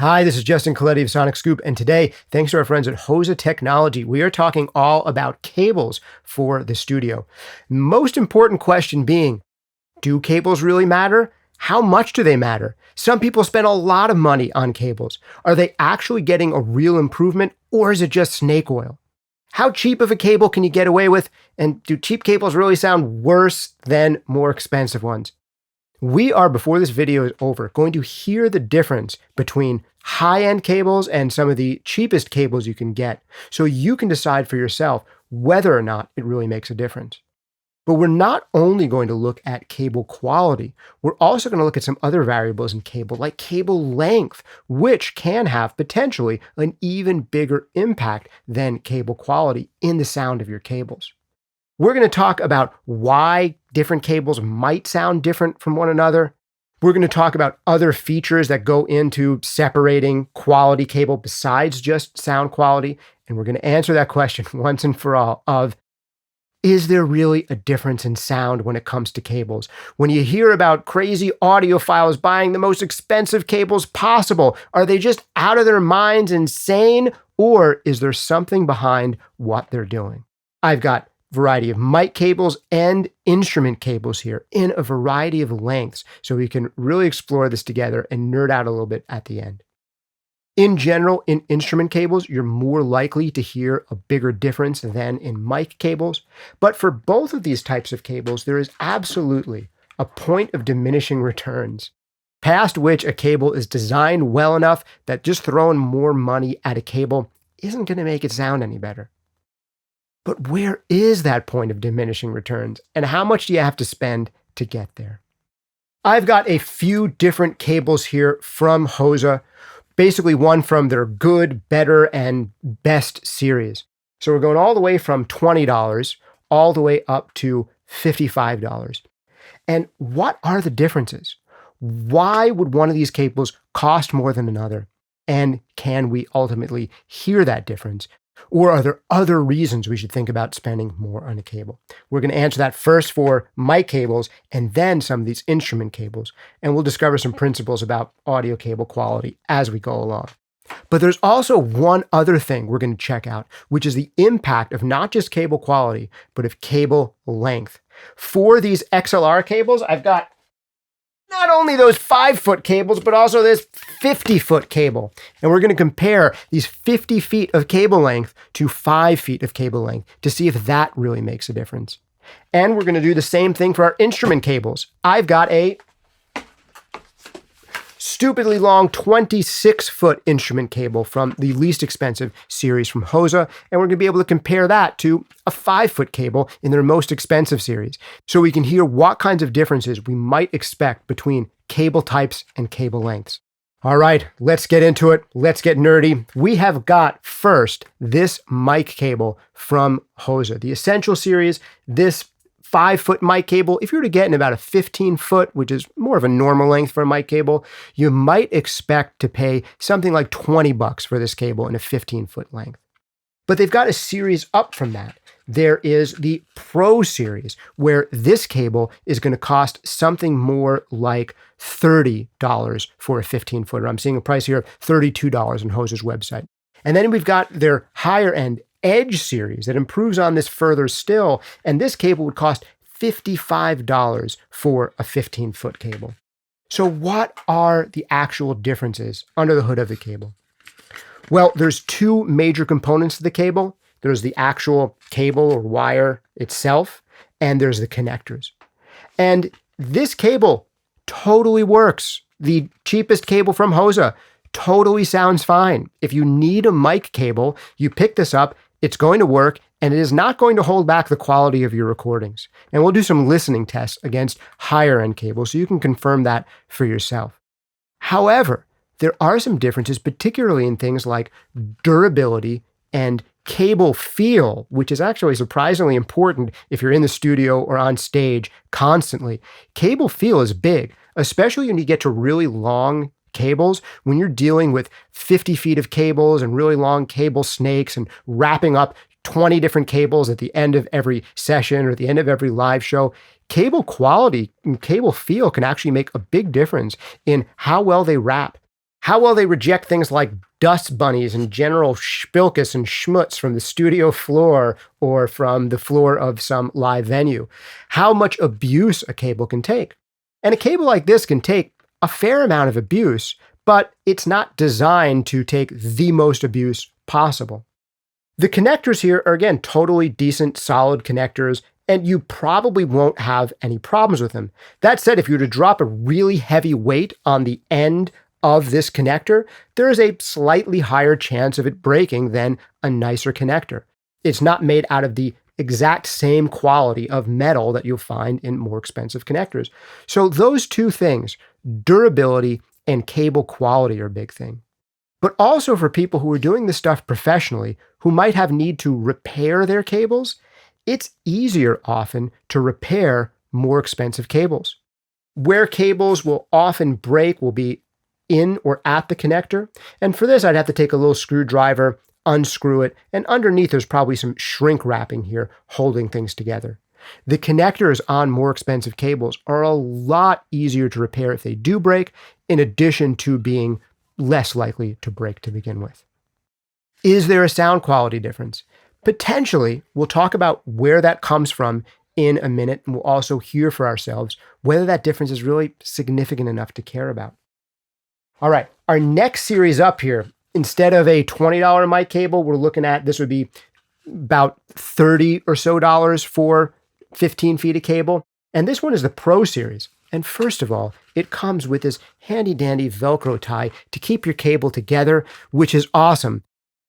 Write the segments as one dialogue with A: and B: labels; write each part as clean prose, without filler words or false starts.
A: Hi, this is Justin Colletti of SonicScoop, and today, thanks to our friends at Hosa Technology, we are talking all about cables for the studio. Most important question being, do cables really matter? How much do they matter? Some people spend a lot of money on cables. Are they actually getting a real improvement, or is it just snake oil? How cheap of a cable can you get away with, and do cheap cables really sound worse than more expensive ones? We are, before this video is over, going to hear the difference between high-end cables and some of the cheapest cables you can get, so you can decide for yourself whether or not it really makes a difference. But we're not only going to look at cable quality, we're also going to look at some other variables in cable, like cable length, which can have potentially an even bigger impact than cable quality in the sound of your cables. We're going to talk about why different cables might sound different from one another. We're going to talk about other features that go into separating quality cable besides just sound quality. And we're going to answer that question once and for all of, is there really a difference in sound when it comes to cables? When you hear about crazy audiophiles buying the most expensive cables possible, are they just out of their minds insane? Or is there something behind what they're doing? I've got variety of mic cables and instrument cables here in a variety of lengths, so we can really explore this together and nerd out a little bit at the end. In general, in instrument cables, you're more likely to hear a bigger difference than in mic cables, but for both of these types of cables, there is absolutely a point of diminishing returns, past which a cable is designed well enough that just throwing more money at a cable isn't going to make it sound any better. But where is that point of diminishing returns, and how much do you have to spend to get there? I've got a few different cables here from Hosa, basically one from their good, better, and best series. So we're going all the way from $20 all the way up to $55. And what are the differences? Why would one of these cables cost more than another? And can we ultimately hear that difference? Or are there other reasons we should think about spending more on a cable? We're going to answer that first for mic cables and then some of these instrument cables. And we'll discover some principles about audio cable quality as we go along. But there's also one other thing we're going to check out, which is the impact of not just cable quality, but of cable length. For these XLR cables, I've got not only those 5-foot cables, but also this 50-foot cable. And we're going to compare these 50 feet of cable length to 5 feet of cable length to see if that really makes a difference. And we're going to do the same thing for our instrument cables. I've got a stupidly long 26-foot instrument cable from the least expensive series from Hosa, and we're going to be able to compare that to a 5-foot cable in their most expensive series, so we can hear what kinds of differences we might expect between cable types and cable lengths. All right, let's get into it. Let's get nerdy. We have got first this mic cable from Hosa, the Essential series. This 5-foot mic cable, if you were to get in about a 15-foot, which is more of a normal length for a mic cable, you might expect to pay something like $20 for this cable in a 15-foot length. But they've got a series up from that. There is the Pro series, where this cable is going to cost something more like $30 for a 15-footer. I'm seeing a price here of $32 on Hosa's website. And then we've got their higher end Edge series that improves on this further still, and this cable would cost $55 for a 15-foot cable. So what are the actual differences under the hood of the cable? Well, there's two major components to the cable. There's the actual cable or wire itself, and there's the connectors. And this cable totally works. The cheapest cable from Hosa totally sounds fine. If you need a mic cable, you pick this up, it's going to work, and it is not going to hold back the quality of your recordings. And we'll do some listening tests against higher end cables so you can confirm that for yourself. However, there are some differences, particularly in things like durability and cable feel, which is actually surprisingly important if you're in the studio or on stage constantly. Cable feel is big, especially when you get to really long cables. When you're dealing with 50 feet of cables and really long cable snakes and wrapping up 20 different cables at the end of every session or at the end of every live show, cable quality and cable feel can actually make a big difference in how well they wrap. how well they reject things like dust bunnies and general spilkus and schmutz from the studio floor or from the floor of some live venue, how much abuse a cable can take. And a cable like this can take a fair amount of abuse, but it's not designed to take the most abuse possible. The connectors here are, again, totally decent, solid connectors, and you probably won't have any problems with them. That said, if you were to drop a really heavy weight on the end of this connector, there is a slightly higher chance of it breaking than a nicer connector. It's not made out of the exact same quality of metal that you'll find in more expensive connectors. So those two things, durability and cable quality, are a big thing. But also for people who are doing this stuff professionally, who might have need to repair their cables, it's easier often to repair more expensive cables. Where cables will often break will be in or at the connector. And for this, I'd have to take a little screwdriver, unscrew it, and underneath there's probably some shrink wrapping here holding things together. The connectors on more expensive cables are a lot easier to repair if they do break, in addition to being less likely to break to begin with. Is there a sound quality difference? Potentially. We'll talk about where that comes from in a minute, and we'll also hear for ourselves whether that difference is really significant enough to care about. All right, our next series up here, instead of a $20 mic cable, we're looking at, this would be about $30 or so for 15 feet of cable. And this one is the Pro Series. And first of all, it comes with this handy dandy Velcro tie to keep your cable together, which is awesome.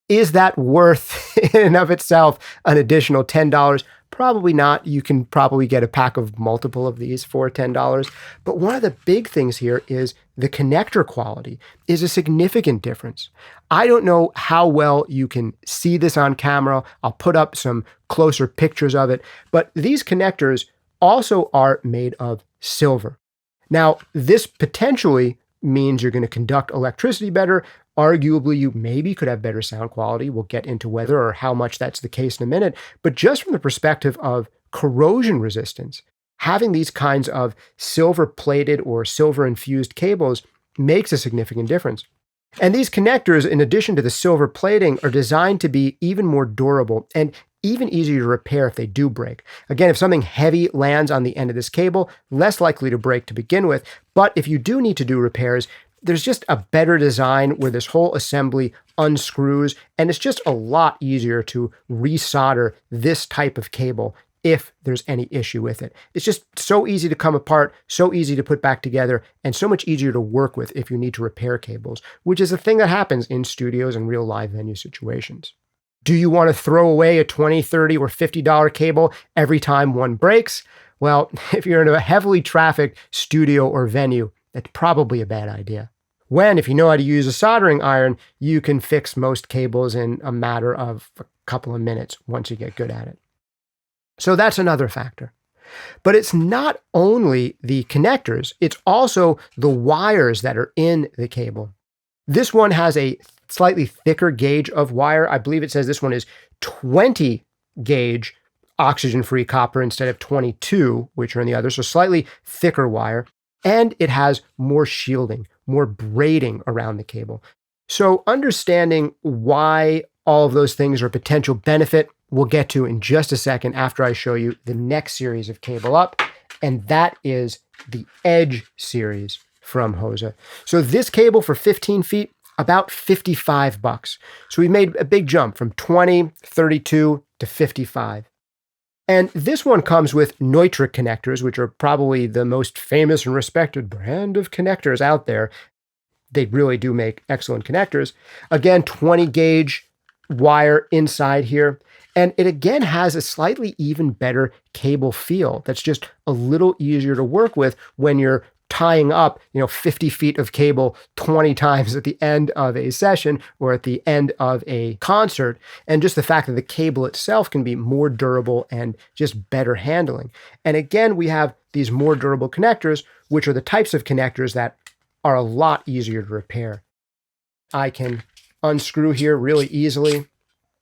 A: Is that worth in and of itself an additional $10? Probably not. You can probably get a pack of multiple of these for $10. But one of the big things here is the connector quality is a significant difference. I don't know how well you can see this on camera. I'll put up some closer pictures of it. But these connectors also are made of silver. Now, this potentially means you're going to conduct electricity better. Arguably, you maybe could have better sound quality. We'll get into whether or how much that's the case in a minute. But just from the perspective of corrosion resistance, having these kinds of silver-plated or silver-infused cables makes a significant difference. And these connectors, in addition to the silver plating, are designed to be even more durable and even easier to repair if they do break. Again, if something heavy lands on the end of this cable, less likely to break to begin with. But if you do need to do repairs, there's just a better design where this whole assembly unscrews, and it's just a lot easier to resolder this type of cable if there's any issue with it. It's just so easy to come apart, so easy to put back together, and so much easier to work with if you need to repair cables, which is a thing that happens in studios and real live venue situations. Do you want to throw away a $20, $30, or $50 cable every time one breaks? Well, if you're in a heavily trafficked studio or venue, that's probably a bad idea. When, if you know how to use a soldering iron, you can fix most cables in a matter of a couple of minutes once you get good at it. So that's another factor. But it's not only the connectors, it's also the wires that are in the cable. This one has a slightly thicker gauge of wire. I believe it says this one is 20 gauge oxygen-free copper instead of 22, which are in the other, so slightly thicker wire. And it has more shielding, more braiding around the cable. So understanding why all of those things are a potential benefit, we'll get to in just a second after I show you the next series of cable up, and that is the Edge series from Hosa. So this cable for 15 feet, about $55. So we made a big jump from 20, 32 to 55. And this one comes with Neutrik connectors, which are probably the most famous and respected brand of connectors out there. They really do make excellent connectors. Again, 20 gauge wire inside here. And it again has a slightly even better cable feel that's just a little easier to work with when you're tying up, 50 feet of cable 20 times at the end of a session or at the end of a concert. And just the fact that the cable itself can be more durable and just better handling. And again, we have these more durable connectors, which are the types of connectors that are a lot easier to repair. I can unscrew here really easily,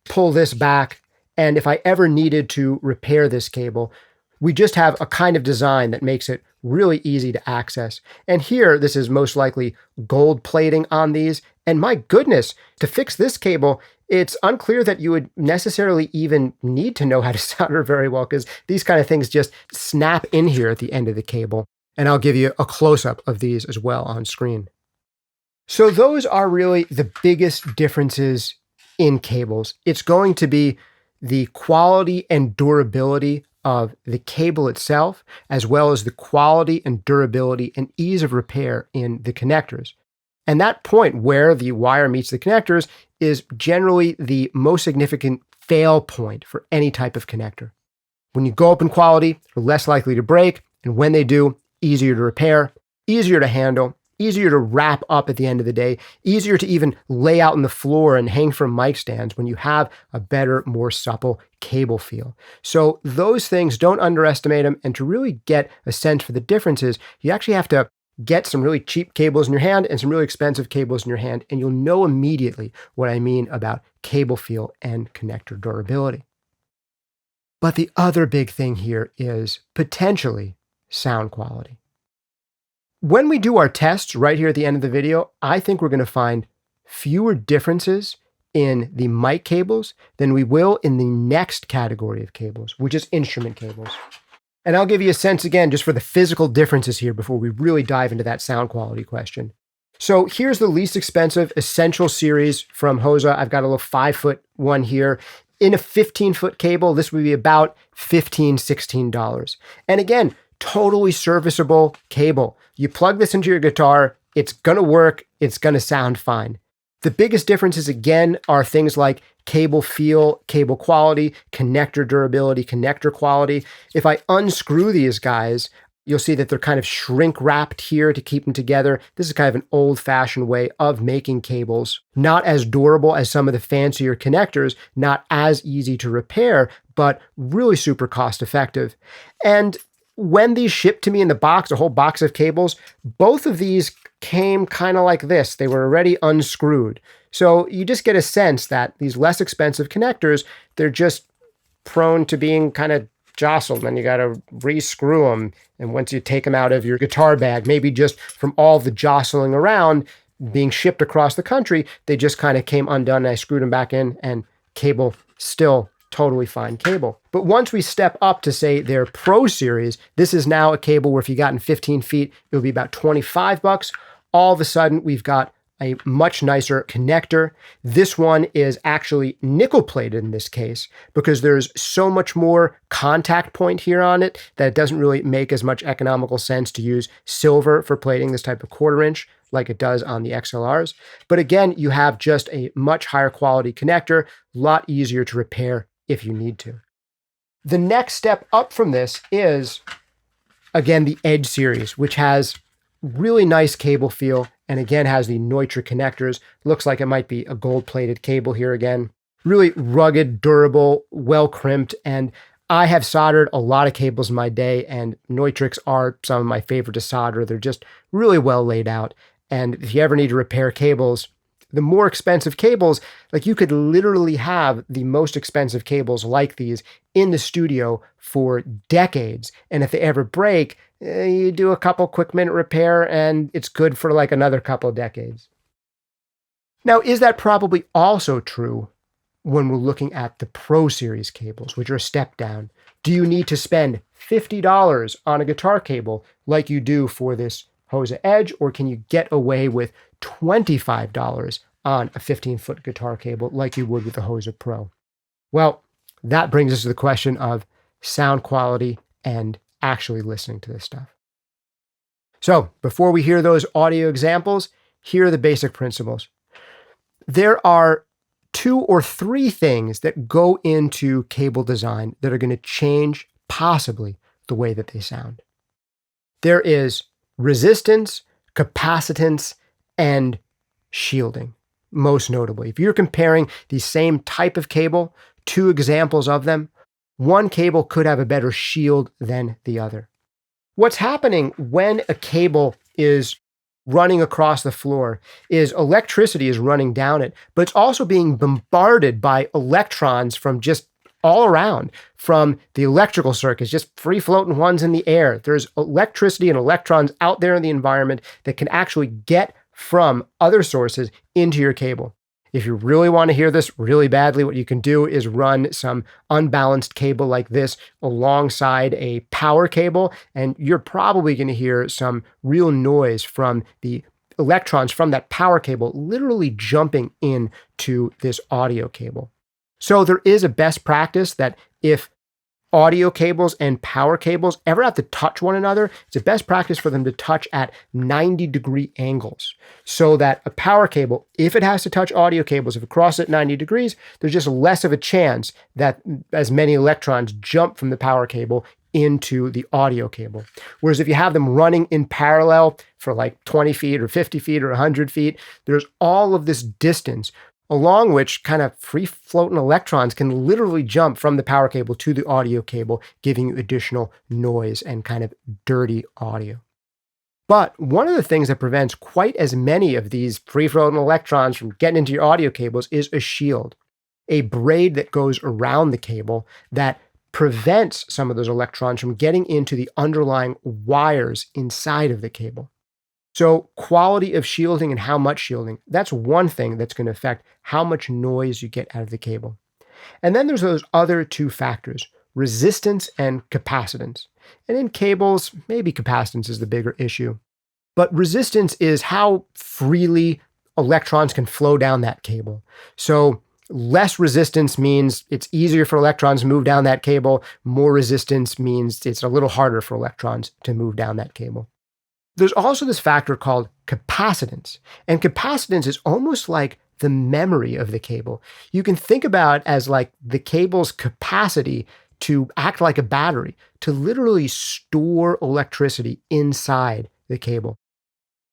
A: pull this back, and if I ever needed to repair this cable, we just have a kind of design that makes it really easy to access. And here, this is most likely gold plating on these. And my goodness, to fix this cable, it's unclear that you would necessarily even need to know how to solder very well, because these kind of things just snap in here at the end of the cable. And I'll give you a close-up of these as well on screen. So those are really the biggest differences in cables. It's going to be the quality and durability of the cable itself, as well as the quality and durability and ease of repair in the connectors. And that point where the wire meets the connectors is generally the most significant fail point for any type of connector. When you go up in quality, they're less likely to break, and when they do, easier to repair, easier to handle, easier to wrap up at the end of the day, easier to even lay out on the floor and hang from mic stands when you have a better, more supple cable feel. So those things, don't underestimate them. And to really get a sense for the differences, you actually have to get some really cheap cables in your hand and some really expensive cables in your hand, and you'll know immediately what I mean about cable feel and connector durability. But the other big thing here is potentially sound quality. When we do our tests right here at the end of the video, I think we're going to find fewer differences in the mic cables than we will in the next category of cables, which is instrument cables. And I'll give you a sense again, just for the physical differences here before we really dive into that sound quality question. So here's the least expensive Essential series from Hosa. I've got a little 5-foot one here. In a 15-foot cable, this would be about $15, $16. And again, totally serviceable cable. You plug this into your guitar, it's going to work, it's going to sound fine. The biggest differences, again, are things like cable feel, cable quality, connector durability, connector quality. If I unscrew these guys, you'll see that they're kind of shrink wrapped here to keep them together. This is kind of an old-fashioned way of making cables. Not as durable as some of the fancier connectors, not as easy to repair, but really super cost-effective. And when these shipped to me in the box, a whole box of cables, both of these came kind of like this. They were already unscrewed. So you just get a sense that these less expensive connectors, they're just prone to being kind of jostled, and you got to re-screw them. And once you take them out of your guitar bag, maybe just from all the jostling around being shipped across the country, they just kind of came undone, and I screwed them back in, and cable still totally fine cable. But once we step up to, say, their Pro Series, this is now a cable where if you got in 15 feet, it would be about $25. All of a sudden, we've got a much nicer connector. This one is actually nickel plated in this case because there's so much more contact point here on it that it doesn't really make as much economical sense to use silver for plating this type of 1/4 inch like it does on the XLRs. But again, you have just a much higher quality connector, a lot easier to repair if you need to. The next step up from this is, again, the Edge series, which has really nice cable feel, and again has the Neutra connectors. Looks like it might be a gold-plated cable here again. Really rugged, durable, well crimped, and I have soldered a lot of cables in my day, and Neutrics are some of my favorite to solder. They're just really well laid out, and if you ever need to repair cables, the more expensive cables, like you could literally have the most expensive cables like these in the studio for decades, and if they ever break, you do a couple quick minute repair and it's good for like another couple of decades. Now, is that probably also true when we're looking at the Pro Series cables, which are a step down? Do you need to spend $50 on a guitar cable like you do for this Hosa Edge, or can you get away with $25 on a 15-foot guitar cable like you would with the Hosa Pro? Well, that brings us to the question of sound quality and actually listening to this stuff. So before we hear those audio examples, here are the basic principles. There are 2 or 3 things that go into cable design that are going to change possibly the way that they sound. There is resistance, capacitance, and shielding, most notably. If you're comparing the same type of cable, 2 examples of them, one cable could have a better shield than the other. What's happening when a cable is running across the floor is electricity is running down it, but it's also being bombarded by electrons from just all around, from the electrical circuits, just free floating ones in the air. There's electricity and electrons out there in the environment that can actually get from other sources into your cable. If you really want to hear this really badly, what you can do is run some unbalanced cable like this alongside a power cable, and you're probably going to hear some real noise from the electrons from that power cable literally jumping into this audio cable. So there is a best practice that if audio cables and power cables ever have to touch one another, it's a best practice for them to touch at 90-degree angles, so that a power cable, if it has to touch audio cables, if it crosses at 90 degrees, there's just less of a chance that as many electrons jump from the power cable into the audio cable. Whereas if you have them running in parallel for like 20 feet or 50 feet or 100 feet, there's all of this distance along which kind of free-floating electrons can literally jump from the power cable to the audio cable, giving you additional noise and kind of dirty audio. But one of the things that prevents quite as many of these free-floating electrons from getting into your audio cables is a shield, a braid that goes around the cable that prevents some of those electrons from getting into the underlying wires inside of the cable. So quality of shielding and how much shielding, that's one thing that's going to affect how much noise you get out of the cable. And then there's those other two factors, resistance and capacitance. And in cables, maybe capacitance is the bigger issue. But resistance is how freely electrons can flow down that cable. So less resistance means it's easier for electrons to move down that cable. More resistance means it's a little harder for electrons to move down that cable. There's also this factor called capacitance. And capacitance is almost like the memory of the cable. You can think about it as like the cable's capacity to act like a battery, to literally store electricity inside the cable.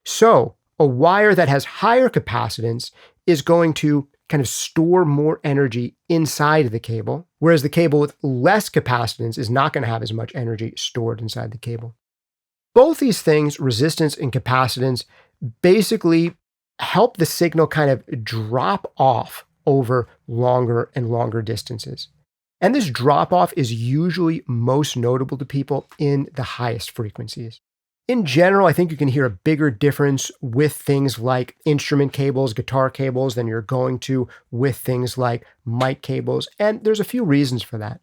A: So a wire that has higher capacitance is going to kind of store more energy inside the cable, whereas the cable with less capacitance is not going to have as much energy stored inside the cable. Both these things, resistance and capacitance, basically help the signal kind of drop off over longer and longer distances. And this drop off is usually most notable to people in the highest frequencies. In general, I think you can hear a bigger difference with things like instrument cables, guitar cables, than you're going to with things like mic cables. And there's a few reasons for that.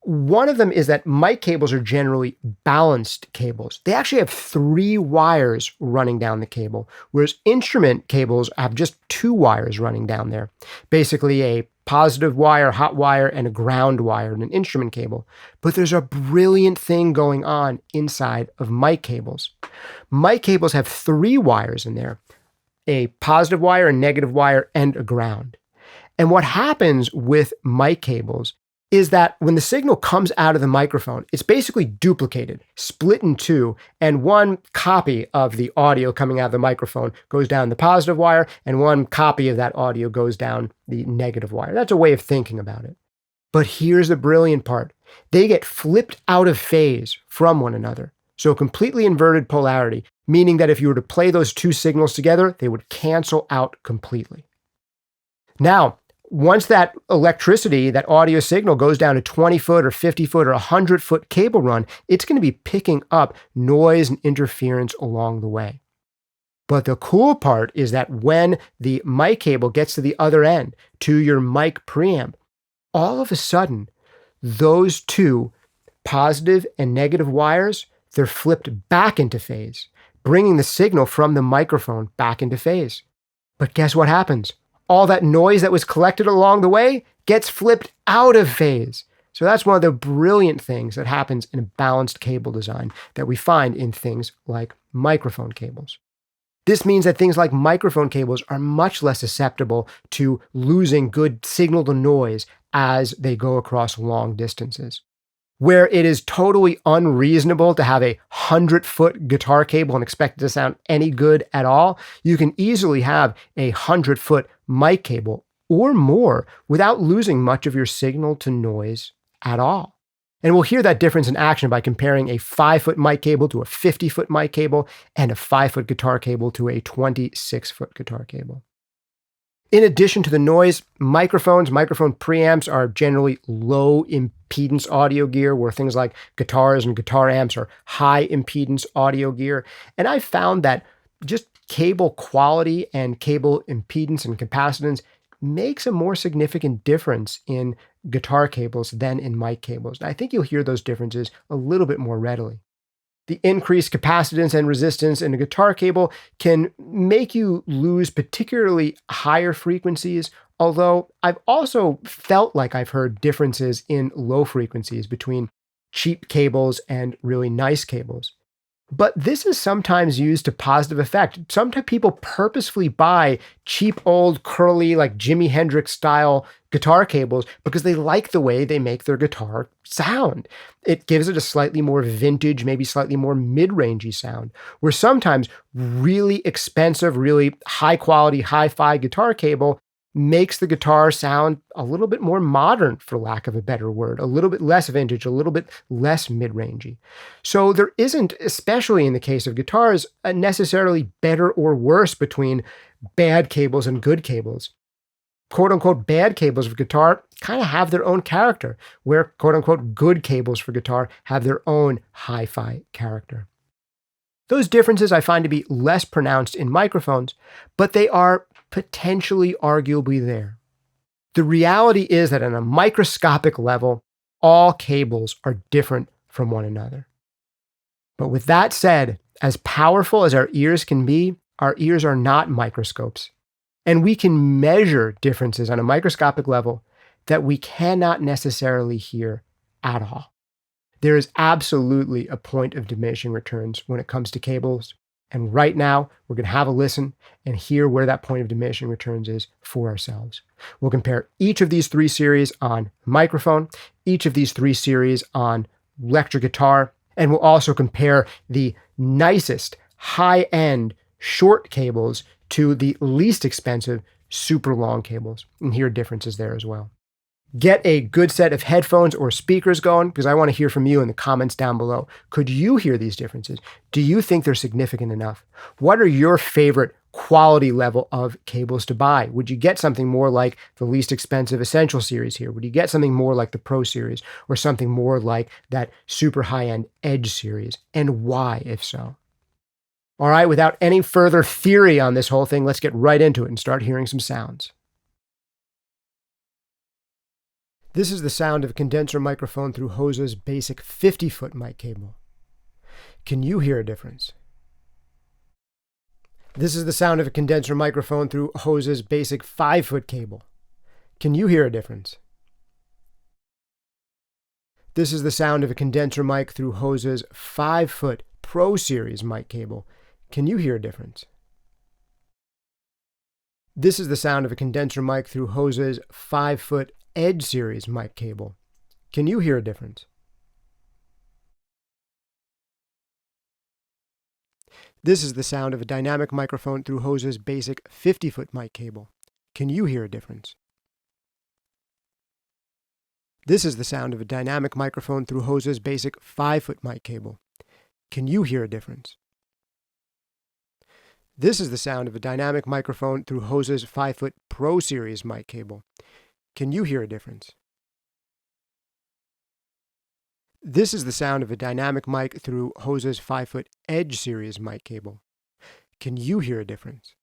A: One of them is that mic cables are generally balanced cables. They actually have 3 wires running down the cable, whereas instrument cables have just 2 wires running down there. Basically a positive wire, hot wire, and a ground wire in an instrument cable. But there's a brilliant thing going on inside of mic cables. Mic cables have 3 wires in there, a positive wire, a negative wire, and a ground. And what happens with mic cables is that when the signal comes out of the microphone, it's basically duplicated, split in 2, and one copy of the audio coming out of the microphone goes down the positive wire, and one copy of that audio goes down the negative wire. That's a way of thinking about it. But here's the brilliant part. They get flipped out of phase from one another. So completely inverted polarity, meaning that if you were to play those 2 signals together, they would cancel out completely. Now, once that electricity, that audio signal goes down a 20-foot or 50-foot or 100-foot cable run, it's going to be picking up noise and interference along the way. But the cool part is that when the mic cable gets to the other end, to your mic preamp, all of a sudden, those 2 positive and negative wires, they're flipped back into phase, bringing the signal from the microphone back into phase. But guess what happens? All that noise that was collected along the way gets flipped out of phase. So that's one of the brilliant things that happens in a balanced cable design that we find in things like microphone cables. This means that things like microphone cables are much less susceptible to losing good signal to noise as they go across long distances. Where it is totally unreasonable to have a 100-foot guitar cable and expect it to sound any good at all, you can easily have a 100-foot mic cable or more without losing much of your signal to noise at all. And we'll hear that difference in action by comparing a 5-foot mic cable to a 50-foot mic cable and a 5-foot guitar cable to a 26-foot guitar cable. In addition to the noise, microphone preamps are generally low impedance audio gear, where things like guitars and guitar amps are high impedance audio gear. And I found that just cable quality and cable impedance and capacitance makes a more significant difference in guitar cables than in mic cables. And I think you'll hear those differences a little bit more readily. The increased capacitance and resistance in a guitar cable can make you lose particularly higher frequencies, although I've also felt like I've heard differences in low frequencies between cheap cables and really nice cables. But this is sometimes used to positive effect. Sometimes people purposefully buy cheap, old, curly, like Jimi Hendrix style guitar cables because they like the way they make their guitar sound. It gives it a slightly more vintage, maybe slightly more mid-rangey sound, where sometimes really expensive, really high quality, hi-fi guitar cable makes the guitar sound a little bit more modern, for lack of a better word, a little bit less vintage, a little bit less mid-rangey. So there isn't, especially in the case of guitars, necessarily better or worse between bad cables and good cables. Quote unquote bad cables for guitar kind of have their own character, where quote unquote good cables for guitar have their own hi-fi character. Those differences I find to be less pronounced in microphones, but they are potentially arguably there. The reality is that on a microscopic level, all cables are different from one another. But with that said, as powerful as our ears can be, our ears are not microscopes. And we can measure differences on a microscopic level that we cannot necessarily hear at all. There is absolutely a point of diminishing returns when it comes to cables. And right now, we're going to have a listen and hear where that point of diminishing returns is for ourselves. We'll compare each of these three series on microphone, each of these three series on electric guitar, and we'll also compare the nicest high-end short cables to the least expensive super long cables, and hear differences there as well. Get a good set of headphones or speakers going, because I want to hear from you in the comments down below. Could you hear these differences? Do you think they're significant enough? What are your favorite quality level of cables to buy? Would you get something more like the least expensive Essential series here? Would you get something more like the Pro series, or something more like that super high-end Edge series? And why, if so? All right, without any further theory on this whole thing, let's get right into it and start hearing some sounds. This is the sound of a condenser microphone through Hosa's basic 50-foot mic cable. Can you hear a difference? This is the sound of a condenser microphone through Hosa's basic 5-foot cable. Can you hear a difference? This is the sound of a condenser mic through Hosa's 5-foot Pro Series mic cable. Can you hear a difference? This is the sound of a condenser mic through Hosa's 5-foot Edge series mic cable. Can you hear a difference? This is the sound of a dynamic microphone through Hosa's basic 50-foot mic cable. Can you hear a difference? This is the sound of a dynamic microphone through Hosa's basic 5-foot mic cable. Can you hear a difference? This is the sound of a dynamic microphone through Hosa's 5-foot Pro Series mic cable. Can you hear a difference? This is the sound of a dynamic mic through Hosa's 5-foot Edge series mic cable. Can you hear a difference?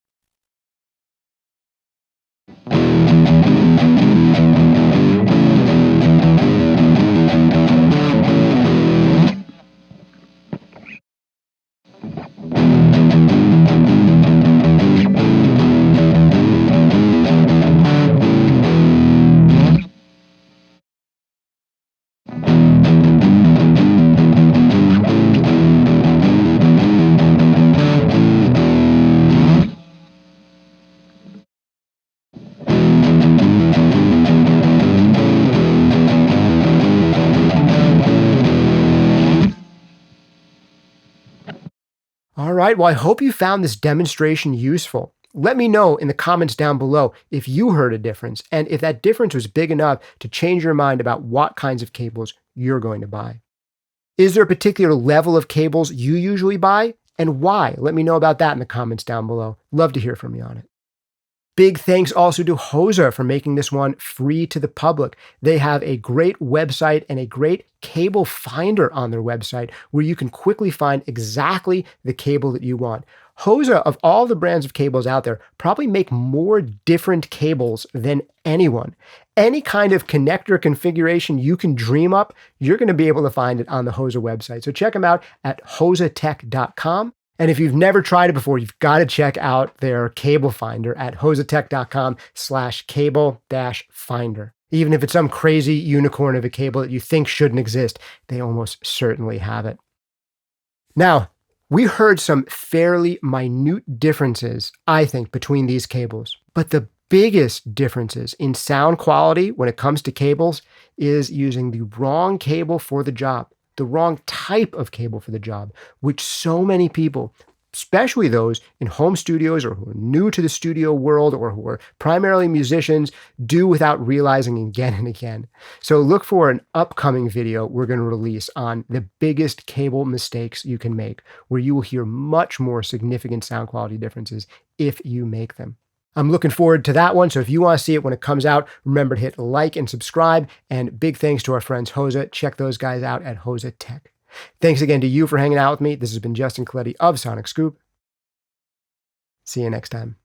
A: All right, well, I hope you found this demonstration useful. Let me know in the comments down below if you heard a difference, and if that difference was big enough to change your mind about what kinds of cables you're going to buy. Is there a particular level of cables you usually buy, and why? Let me know about that in the comments down below. Love to hear from you on it. Big thanks also to Hosa for making this one free to the public. They have a great website and a great cable finder on their website where you can quickly find exactly the cable that you want. Hosa, of all the brands of cables out there, probably make more different cables than anyone. Any kind of connector configuration you can dream up, you're going to be able to find it on the Hosa website. So check them out at hosatech.com. And if you've never tried it before, you've got to check out their cable finder at hosatech.com/cable-finder. Even if it's some crazy unicorn of a cable that you think shouldn't exist, they almost certainly have it. Now, we heard some fairly minute differences, I think, between these cables. But the biggest differences in sound quality when it comes to cables is using the wrong cable for the job. The wrong type of cable for the job, which so many people, especially those in home studios or who are new to the studio world or who are primarily musicians, do without realizing again and again. So look for an upcoming video we're going to release on the biggest cable mistakes you can make, where you will hear much more significant sound quality differences if you make them. I'm looking forward to that one. So if you want to see it when it comes out, remember to hit like and subscribe. And big thanks to our friends Hosa. Check those guys out at Hosa Tech. Thanks again to you for hanging out with me. This has been Justin Colletti of SonicScoop. See you next time.